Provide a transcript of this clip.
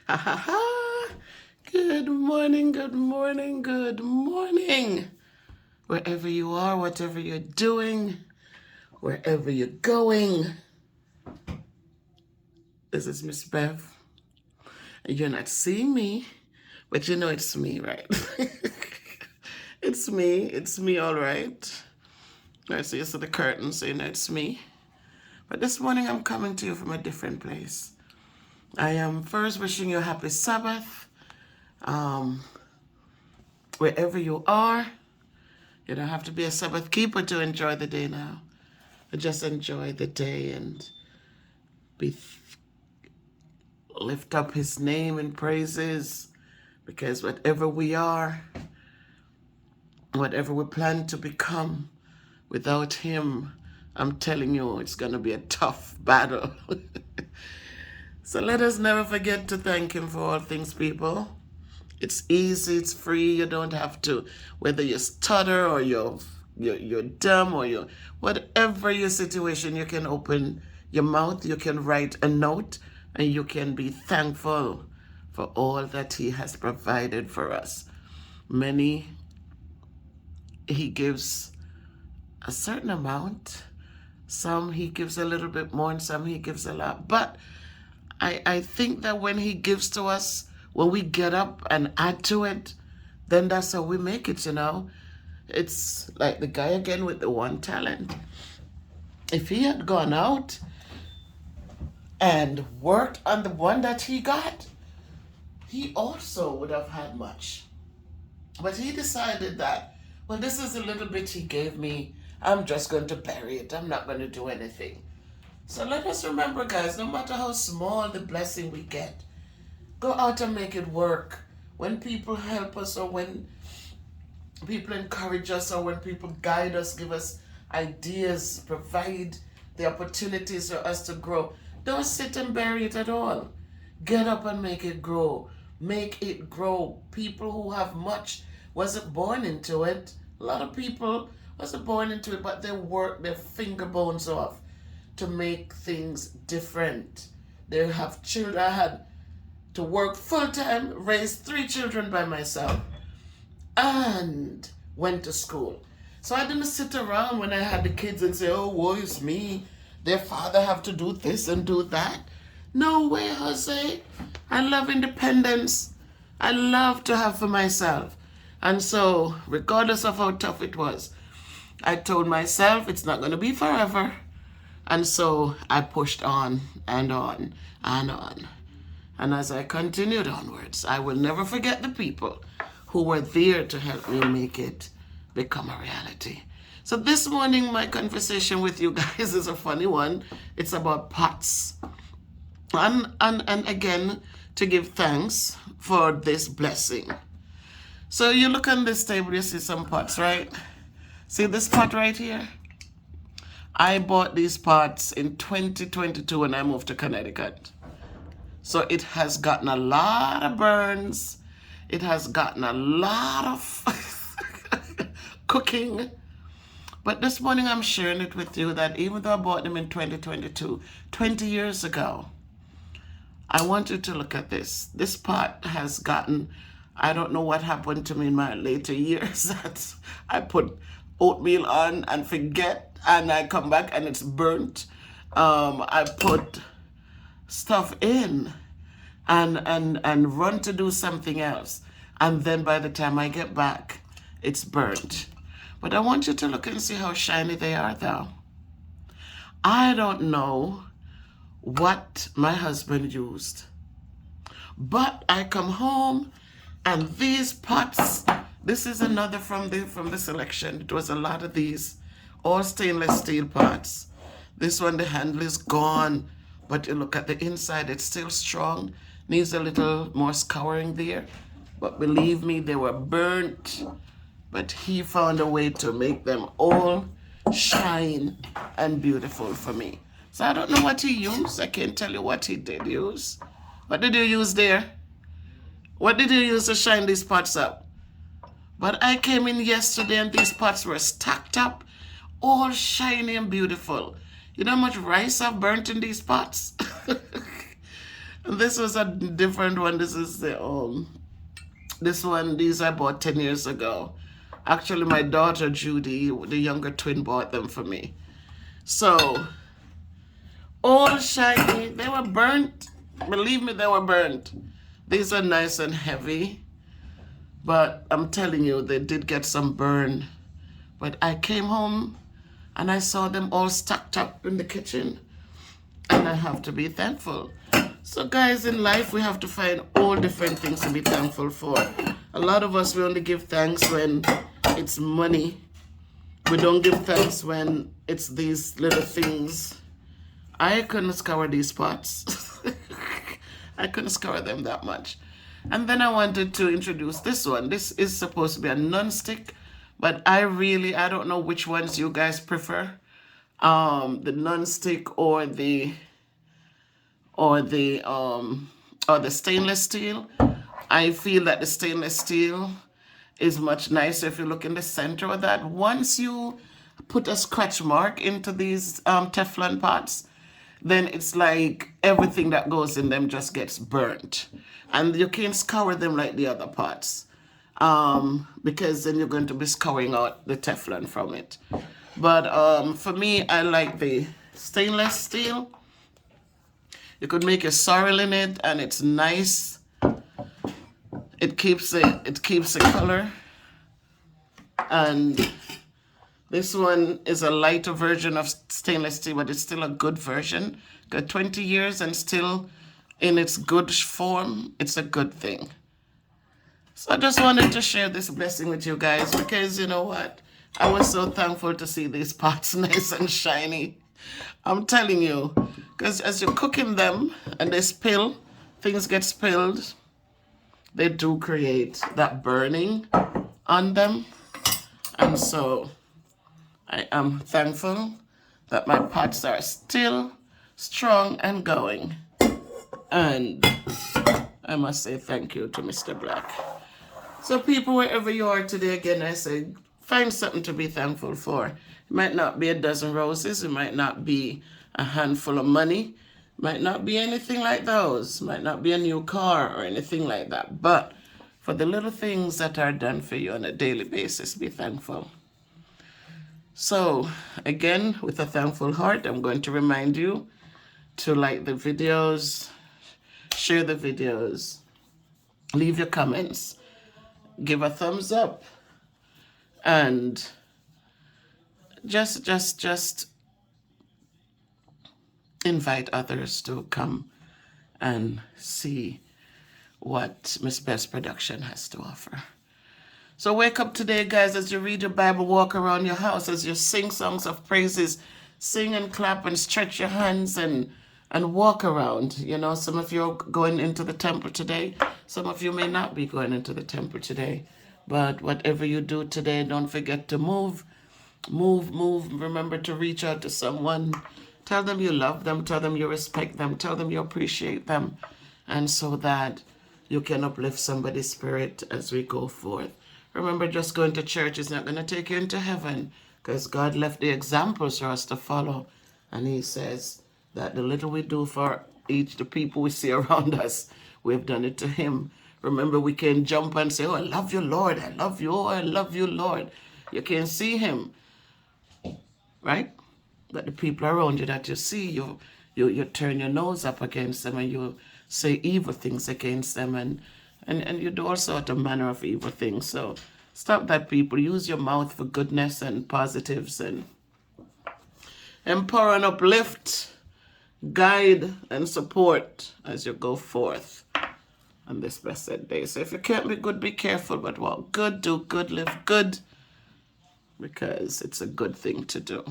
Ha ha ha! Good morning, good morning, good morning. Wherever you are, whatever you're doing, wherever you're going. This is Miss Bev. You're not seeing me, but you know it's me, right? It's me, all right. I see you see the curtain, so you know it's me. But this morning I'm coming to you from a different place. I am first wishing you a happy Sabbath. Wherever you are, you don't have to be a Sabbath keeper to enjoy the day now. Just enjoy the day and be lift up his name in praises, because whatever we are, whatever we plan to become, without him, I'm telling you, it's going to be a tough battle. So let us never forget to thank him for all things, people. It's easy, it's free, you don't have to, whether you stutter or you're dumb or you whatever your situation, you can open your mouth, you can write a note, and you can be thankful for all that he has provided for us. Many, he gives a certain amount. Some he gives a little bit more and some he gives a lot. But I think that when he gives to us, when we get up and add to it, then that's how we make it, you know. It's like the guy again with the one talent. If he had gone out and worked on the one that he got, he also would have had much. But he decided that, well, this is a little bit he gave me. I'm just going to bury it. I'm not going to do anything. So let us remember, guys, no matter how small the blessing we get, go out and make it work. When people help us, or when people encourage us, or when people guide us, give us ideas, provide the opportunities for us to grow, don't sit and bury it at all. Get up and make it grow. Make it grow. People who have much wasn't born into it. A lot of people wasn't born into it, but they work their finger bones off to make things different. They have children. I had to work full time, raise 3 children by myself, and went to school. So I didn't sit around when I had the kids and say, oh, woe is me. Their father have to do this and do that. No way, Jose. I love independence. I love to have for myself. And so, regardless of how tough it was, I told myself it's not going to be forever. And so I pushed on and on and on. And as I continued onwards, I will never forget the people who were there to help me make it become a reality. So this morning, my conversation with you guys is a funny one. It's about pots. And again, to give thanks for this blessing. So you look on this table, you see some pots, right? See this pot right here? I bought these pots in 2022 when I moved to Connecticut. So it has gotten a lot of burns. It has gotten a lot of cooking. But this morning I'm sharing it with you that even though I bought them in 2022, 20 years ago, I want you to look at this. This pot has gotten, I don't know what happened to me in my later years. That I put oatmeal on and forget, and I come back and it's burnt. I put stuff in and run to do something else, and then by the time I get back, it's burnt. But I want you to look and see how shiny they are, though. I don't know what my husband used, but I come home and these pots, this is another from the selection. It was a lot of these, all stainless steel pots. This one, the handle is gone, but you look at the inside, it's still strong. Needs a little more scouring there, but believe me, they were burnt. But he found a way to make them all shine and beautiful for me. So I don't know what he used. I can't tell you what he did use. What did you use there? What did you use to shine these pots up? But I came in yesterday and these pots were stacked up, all shiny and beautiful. You know how much rice I've burnt in these pots? And this was a different one. This is the this one, these I bought 10 years ago. Actually, my daughter Judy, the younger twin, bought them for me. So, all shiny. They were burnt. Believe me, they were burnt. These are nice and heavy. But I'm telling you, they did get some burn. But I came home and I saw them all stacked up in the kitchen. And I have to be thankful. So guys, in life, we have to find all different things to be thankful for. A lot of us, we only give thanks when it's money. We don't give thanks when it's these little things. I couldn't scour these pots. I couldn't scour them that much. And then I wanted to introduce this one. This is supposed to be a non-stick, but I don't know which ones you guys prefer. The non-stick or the stainless steel. I feel that the stainless steel is much nicer if you look in the center of that. Once you put a scratch mark into these Teflon pots, then it's like everything that goes in them just gets burnt. And you can't scour them like the other pots, because then you're going to be scouring out the Teflon from it. But for me, I like the stainless steel. You could make a sorrel in it, and it's nice. It keeps the color. And this one is a lighter version of stainless steel, but it's still a good version. Got 20 years and still in its good form. It's a good thing. So I just wanted to share this blessing with you guys, because you know what? I was so thankful to see these pots nice and shiny. I'm telling you, because as you're cooking them and they spill, things get spilled, they do create that burning on them. And so I am thankful that my pots are still strong and going. And I must say thank you to Mr. Black. So people, wherever you are today, again, I say, find something to be thankful for. It might not be a dozen roses. It might not be a handful of money. It might not be anything like those. It might not be a new car or anything like that. But for the little things that are done for you on a daily basis, be thankful. So again, with a thankful heart, I'm going to remind you to like the videos, share the videos, leave your comments, give a thumbs up, and just invite others to come and see what Miss Beth's production has to offer. So wake up today, guys, as you read your Bible, walk around your house, as you sing songs of praises, sing and clap and stretch your hands and walk around. You know, some of you are going into the temple today. Some of you may not be going into the temple today. But whatever you do today, don't forget to move. Remember to reach out to someone. Tell them you love them. Tell them you respect them. Tell them you appreciate them. And so that you can uplift somebody's spirit as we go forth. Remember, just going to church is not going to take you into heaven, because God left the examples for us to follow. And he says that the little we do for the people we see around us, we've done it to him. Remember, we can jump and say, oh, I love you, Lord. I love you. Oh, I love you, Lord. You can't see him, right? But the people around you that you see, you turn your nose up against them, and you say evil things against them, and you do all sorts of manner of evil things. So stop that, people. Use your mouth for goodness and positives, and empower and uplift, guide and support as you go forth on this blessed day. So if you can't be good, be careful, but walk good, do good, live good, because it's a good thing to do.